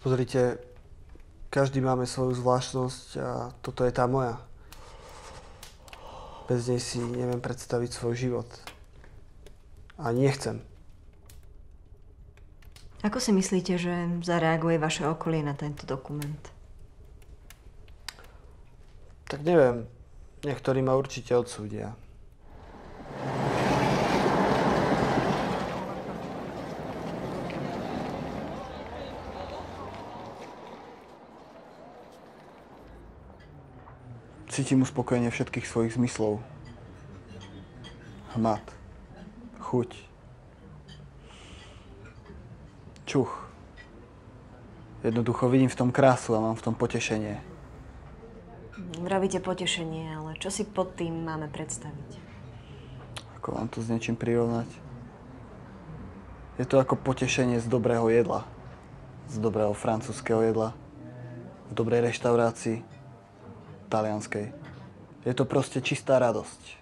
Pozrite, každý máme svoju zvláštnosť a toto je tá moja. Bez nej si neviem predstaviť svoj život. A nechcem. Ako si myslíte, že zareaguje vaše okolie na tento dokument? Tak neviem. Niektorí ma určite odsúdia. Cítim uspokojenie všetkých svojich zmyslov. Hmat, chuť, čuch. Jednoducho vidím v tom krásu a mám v tom potešenie. Vravíte potešenie, ale čo si pod tým máme predstaviť? Ako vám to s niečím prirovnať? Je to ako potešenie z dobrého jedla. Z dobrého francúzskeho jedla. V dobrej reštaurácii. Talianskej. Je to proste čistá radosť.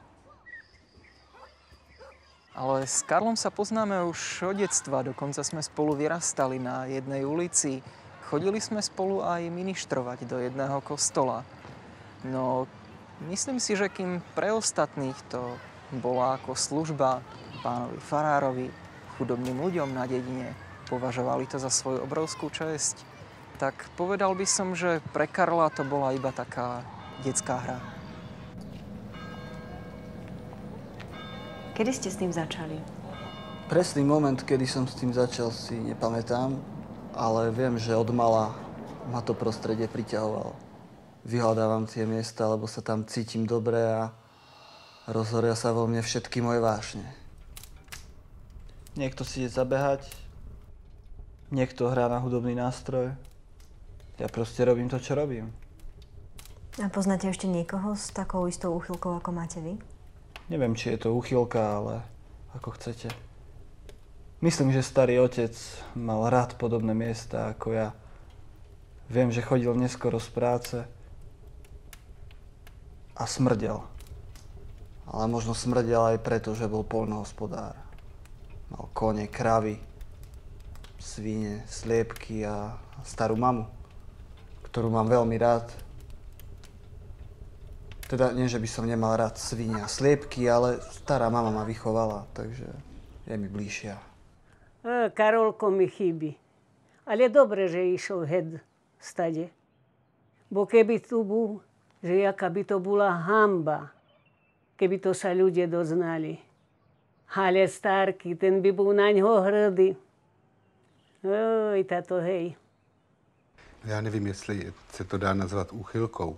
Ale s Karlom sa poznáme už od detstva. Dokonca sme spolu vyrastali na jednej ulici. Chodili sme spolu aj ministrovať do jedného kostola. No, myslím si, že kým pre ostatných to bola ako služba pánovi farárovi, chudobným ľuďom na dedine, považovali to za svoju obrovskú česť, tak povedal by som, že pre Karla to bola iba taká detská hra. Kedy ste s tým začali? Presný moment, kedy som s tým začal, si nepamätám, ale viem, že od mala ma to prostredie priťahovalo. Vyhľadávam tie miesta, lebo sa tam cítim dobre a rozhoria sa vo mne všetky moje vášne. Niekto si ide zabehať, niekto hrá na hudobný nástroj. Ja proste robím to, čo robím. A poznáte ešte niekoho s takou istou úchylkou, ako máte vy? Neviem, či je to úchylka, ale ako chcete. Myslím, že starý otec mal rád podobné miesta ako ja. Viem, že chodil neskoro z práce a smrdel. Ale možno smrdel aj preto, že bol poľnohospodár. Mal kone, kravy, svine, sliepky a starú mamu, ktorú mám veľmi rád. Teda nie, že by som nemal rád svine a sliepky, ale stará mama ma vychovala, takže je mi bližšia. Karolko mi chýbi. Ale dobre, že išiel hed stade. Bo keby tu bol, že jaká by to bola hamba, keby to sa ľudia doznali. Ale starky, ten by bol na ňo hrdý. Oj, táto hej. Já nevím, jestli se to dá nazvat úchylkou.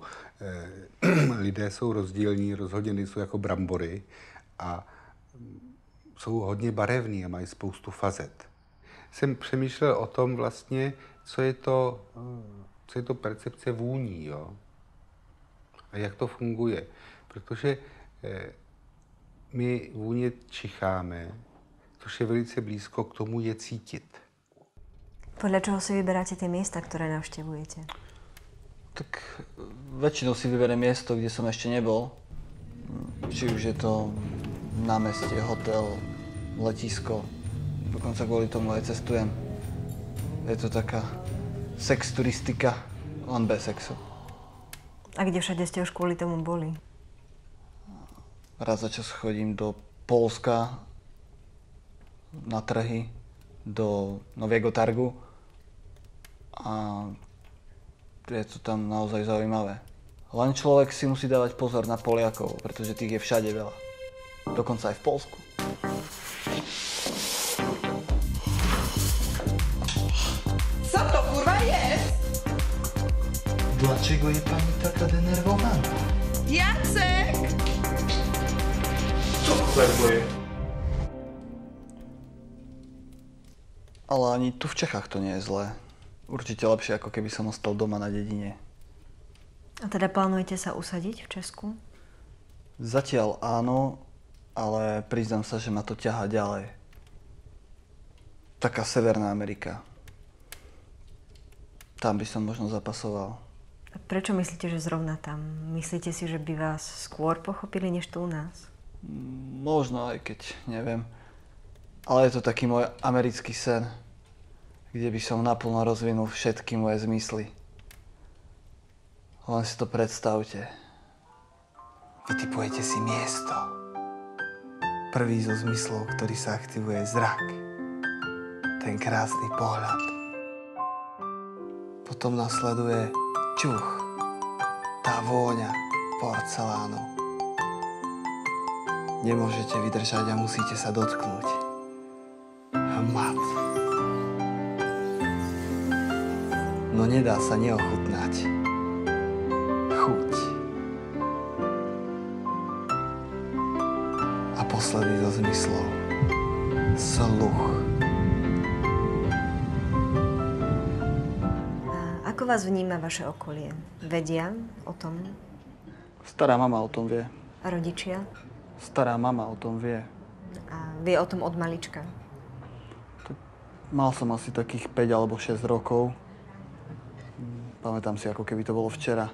Lidé jsou rozdílní, rozhodně nejsou jako brambory a jsou hodně barevní a mají spoustu fazet. Jsem přemýšlel o tom vlastně, co je to percepce vůní, jo? A jak to funguje. Protože my vůně čicháme, což je velice blízko k tomu je cítit. Podľa čoho si vyberáte tie miesta, ktoré navštevujete? Tak väčšinou si vyberiem miesto, kde som ešte nebol. Či už je to námestie, hotel, letisko. Dokonca kvôli tomu aj cestujem. Je to taká sex turistika, len bez sexu. A kde všade ste už kvôli tomu boli? Raz za čas chodím do Poľska, na trhy, do Nového Targu. A je to tam naozaj zaujímavé. Len človek si musí dávať pozor na Poliakov, pretože tých je všade veľa. Dokonca aj v Poľsku. Co to kurwa jest? Dlaczego je pani taka denerwowana? Jacek! Co to je? Ale ani tu v Čechách to nie je zlé. Určite lepšie, ako keby som ostal doma na dedine. A teda plánujete sa usadiť v Česku? Zatiaľ áno, ale priznám sa, že ma to ťahá ďalej. Taká Severná Amerika. Tam by som možno zapasoval. A prečo myslíte, že zrovna tam? Myslíte si, že by vás skôr pochopili, než tu u nás? Možno, aj keď neviem. Ale je to taký môj americký sen. kde by som naplno rozvinul všetky moje zmysly. Len si to predstavte. Vytipujete si miesto. Prvý zo zmyslov, ktorý sa aktivuje, je zrak. Ten krásny pohľad. Potom nasleduje čuch. Tá vôňa porcelánu. Nemôžete vydržať a musíte sa dotknúť. Hmat. No nedá sa neochutnať. Chuť. A posledný zo zmyslov. Sluch. A ako vás vníma vaše okolie? Vedia o tom? Stará mama o tom vie. A rodičia? Stará mama o tom vie. A vie o tom od malička? Mal som asi takých 5 alebo 6 rokov. Pamätám si, ako keby to bolo včera.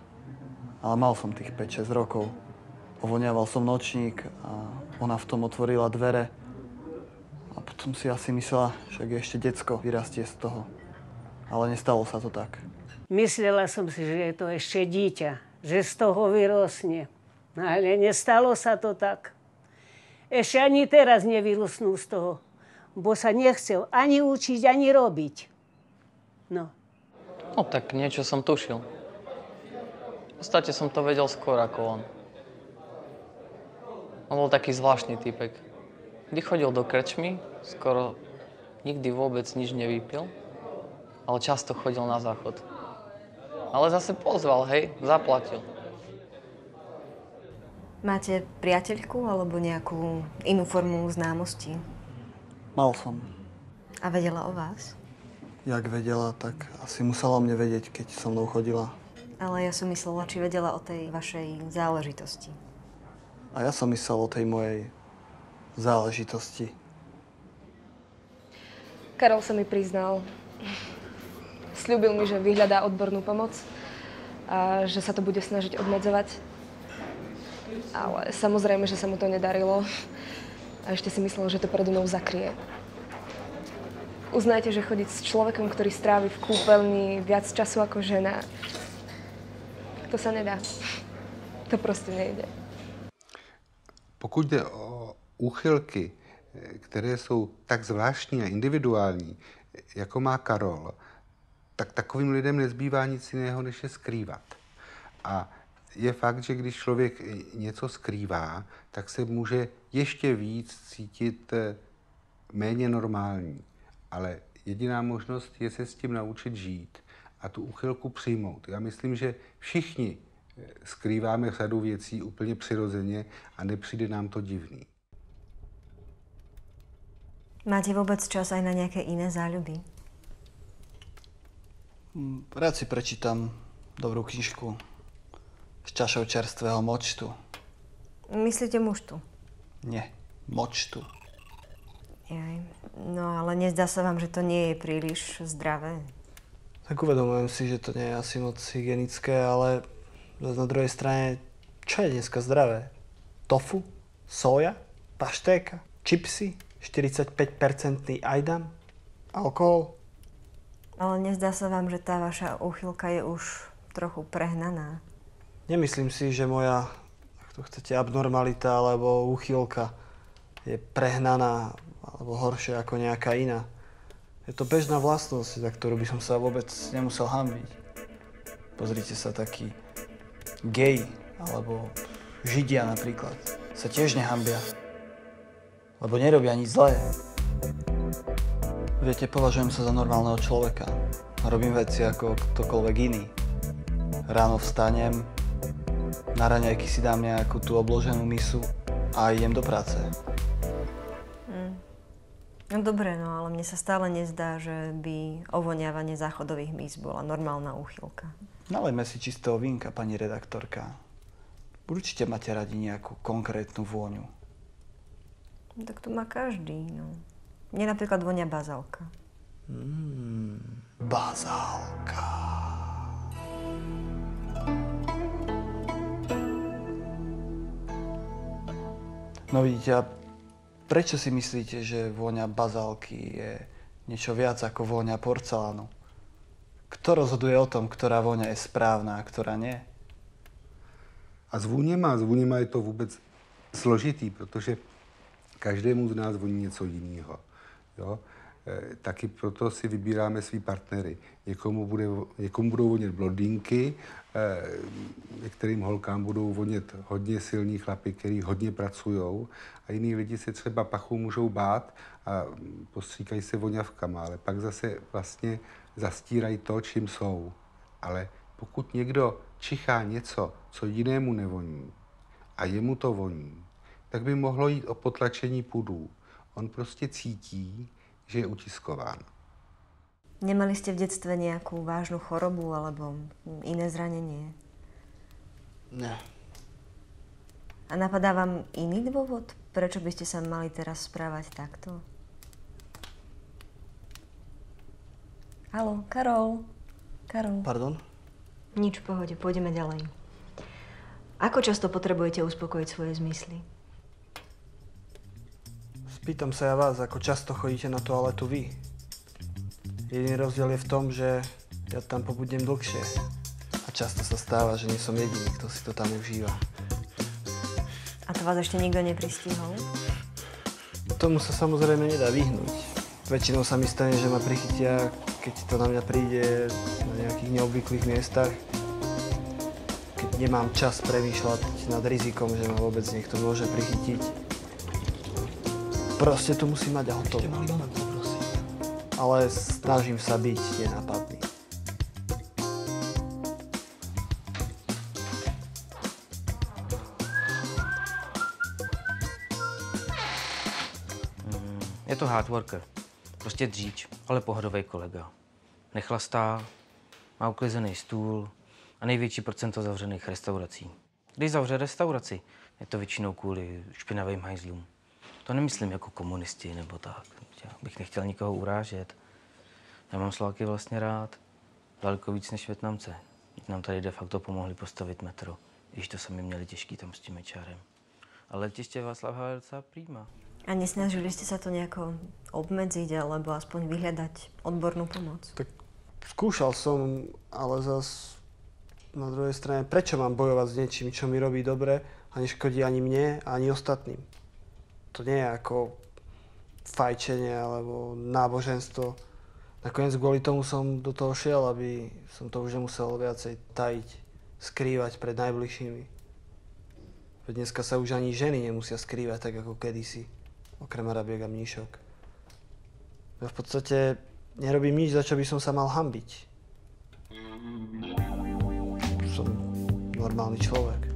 Ale mal som tých 5-6 rokov. Ovoniaval som nočník a ona v tom otvorila dvere. A potom si asi myslela, že je ešte decko, vyrastie z toho. Ale nestalo sa to tak. Myslela som si, že je to ešte dieťa, že z toho vyrosne. Ale nestalo sa to tak. Ešte ani teraz nevyrosnú z toho, bo sa nechcel ani učiť, ani robiť. No. No tak niečo som tušil. V podstate som to vedel skôr ako on. On bol taký zvláštny typek. Kdy chodil do krčmy, skoro nikdy vôbec nič nevypil, ale často chodil na záchod. Ale zase pozval, hej, zaplatil. Máte priateľku alebo nejakú inú formu známosti? Mal som. A vedela o vás? Jak vedela, tak asi musela o mne vedieť, keď so mnou chodila. Ale ja som myslela, či vedela o tej vašej záležitosti. A ja som myslel o tej mojej záležitosti. Karol sa mi priznal. Sľúbil mi, že vyhľadá odbornú pomoc a že sa to bude snažiť obmedzovať. Ale samozrejme, že sa mu to nedarilo. A ešte si myslel, že to predo mnou zakrie. Uznajte, že chodiť s človekom, ktorý strávi v kúpeľni viac času ako žena, to sa nedá. To proste nejde. Pokud jde o úchylky, které jsou tak zvláštní a individuální, jako má Karol, tak takovým lidem nezbývá nic jiného, než je skrývat. A je fakt, že když člověk něco skrývá, tak se může ještě víc cítit méně normální. Ale jediná možnost je se s tím naučit žít a tu úchylku přijmout. Já myslím, že všichni skrýváme řadu věcí úplně přirozeně a nepřijde nám to divný. Máte vôbec čas aj na nejaké iné záľuby? Rád si prečítam dobrú knižku s čašou čerstvého močtu. Myslíte muštu? Nie, močtu. Jaj. No ale nezdá sa vám, že to nie je príliš zdravé? Tak uvedomujem si, že to nie je asi moc hygienické, ale na druhej strane, čo je dneska zdravé? Tofu? Soja? Paštéka? Čipsy? 45% ajdam? Alkohol? Ale nezdá sa vám, že tá vaša úchylka je už trochu prehnaná? Nemyslím si, že moja, ak to chcete, abnormalita alebo úchylka je prehnaná alebo horšia ako nejaká iná. Je to bežná vlastnosť, za ktorú by som sa vôbec nemusel hanbiť. Pozrite sa, takí gej alebo židia napríklad sa tiež nehanbia, lebo nerobia nič zlé. Viete, považujem sa za normálneho človeka. Robím veci ako ktokoľvek iný. Ráno vstanem, na raňajky si dám nejakú tú obloženú misu a idem do práce. No dobre, no ale mne sa stále nezdá, že by ovoniavanie záchodových míst bola normálna úchylka. Nalejme si čistého vínka, pani redaktorka. Určite máte radi nejakú konkrétnu vôňu. No, tak to má každý, no. Mne napríklad vonia bazálka. Bazálka. No vidíte, a prečo si myslíte, že vôňa bazálky je niečo viac ako vôňa porcelánu. Kto rozhoduje o tom, ktorá vôňa je správna a ktorá nie? A s vůněma je to vůbec složitý, protože každému z nás voní něco jiného. Jo? Taky proto si vybíráme svý partnery. Někomu budou vonět blondýnky, některým holkám budou vonět hodně silní chlapi, který hodně pracujou, a jiní lidi se třeba pachu můžou bát a postříkají se voňavkama, ale pak zase vlastně zastírají to, čím jsou. Ale pokud někdo čichá něco, co jinému nevoní, a jemu to voní, tak by mohlo jít o potlačení pudů. On prostě cítí, že je utiskován. Nemali ste v detstve nejakú vážnu chorobu alebo iné zranenie? Nie. A napadá vám iný dôvod, prečo by ste sa mali teraz správať takto? Haló, Karol? Karol? Pardon? Nič, v pohode, pôjdeme ďalej. Ako často potrebujete uspokojiť svoje zmysly? Spýtam sa ja vás, ako často chodíte na toaletu vy. Jediný rozdiel je v tom, že ja tam pobudnem dlhšie. A často sa stáva, že nie som jediný, kto si to tam užíva. A to vás ešte nikto nepristihol? Tomu sa samozrejme nedá vyhnúť. Väčšinou sa mi stane, že ma prichytia, keď to na mňa príde na nejakých neobvyklých miestach. Keď nemám čas premýšľať nad rizikom, že ma vôbec niekto môže prichytiť. Proste to musím mať hotové. Ale snažím sa byť nenápadný. Je to hard worker. Prostě dříč, ale pohodový kolega. Nechlastá, má uklizený stůl a největší procento zavřených restaurací. Když zavře restauraci, je to většinou kvůli špinavým hajzlům. To nemyslím jako komunisti nebo tak. Já bych nechtěl nikoho urážet. Já mám Slováky vlastně rád. Daleko víc než Vietnamce. Nám tady de facto pomohli postavit metro, když to sami měli těžký tam s tím mečárem. Ale letiště Václav Havel je docela príma. A nesnažili ste sa to nejako obmedziť alebo aspoň vyhľadať odbornú pomoc? Tak skúšal som, ale zas na druhej strane, prečo mám bojovať s niečím, čo mi robí dobre a neškodí ani mne, ani ostatným? To nie je ako fajčenie alebo náboženstvo. Nakoniec kvôli tomu som do toho šiel, aby som to už nemusel viacej tajiť, skrývať pred najbližšími. Veď dneska sa už ani ženy nemusia skrývať tak ako kedysi, okrem arabiek a mníšok. Ja v podstate nerobím nič, za čo by som sa mal hanbiť. Som normálny človek.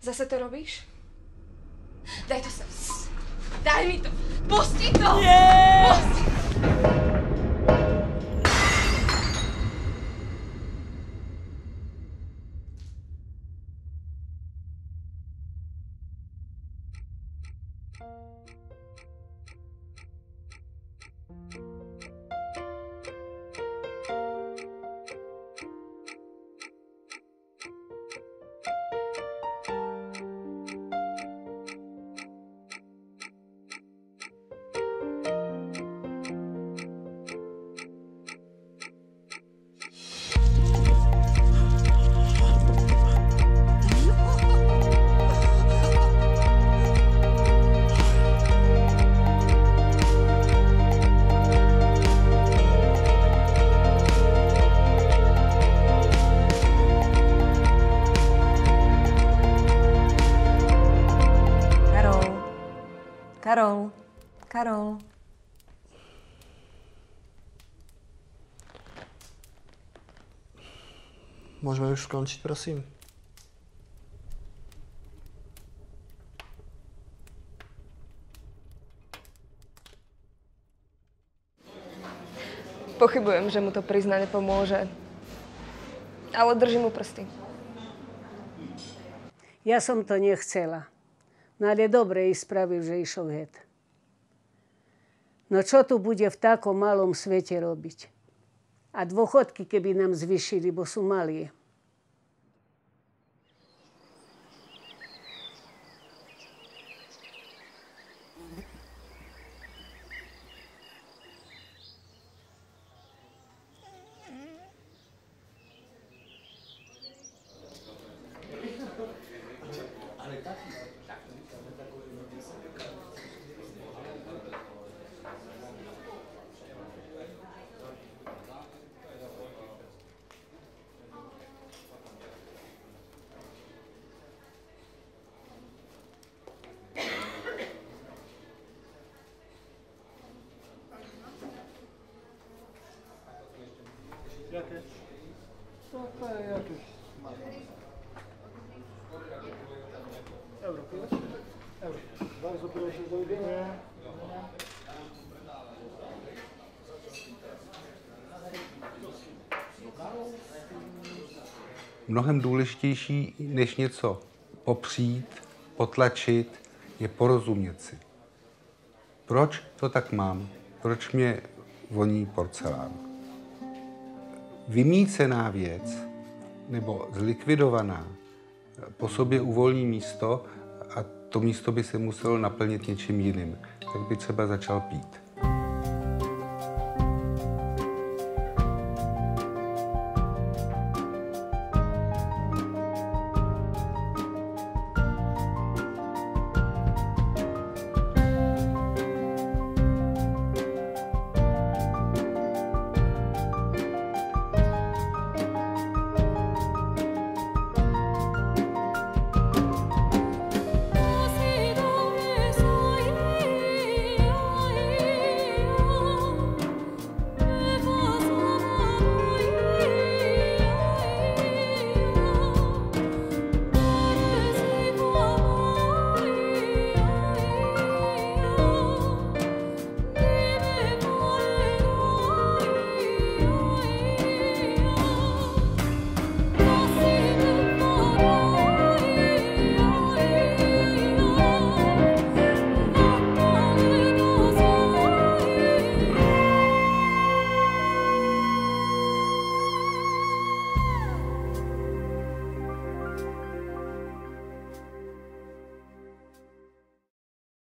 Zase to robíš? Daj to sem. Daj mi to. Pusti to! Nie! Pusti! Karol. Môžeme už skončiť, prosím? Pochybujem, že mu to priznanie pomôže. Ale držím mu prsty. Ja som to nechcela. No ale dobre i spravil, že išiel het. No čo tu bude v takom malom svete robiť? A dôchodky, keby nám zvýšili, bo sú malí. Jaké? To je jaké? Euro, pivo? Euro. Bardzo proszę, do widzenia. Mnohem důležitější, než něco popřít, potlačit, je porozumět si. Proč to tak mám? Proč mě voní porcelán? Vymýcená věc nebo zlikvidovaná po sobě uvolní místo a to místo by se muselo naplnit něčím jiným. Tak by třeba začal pít.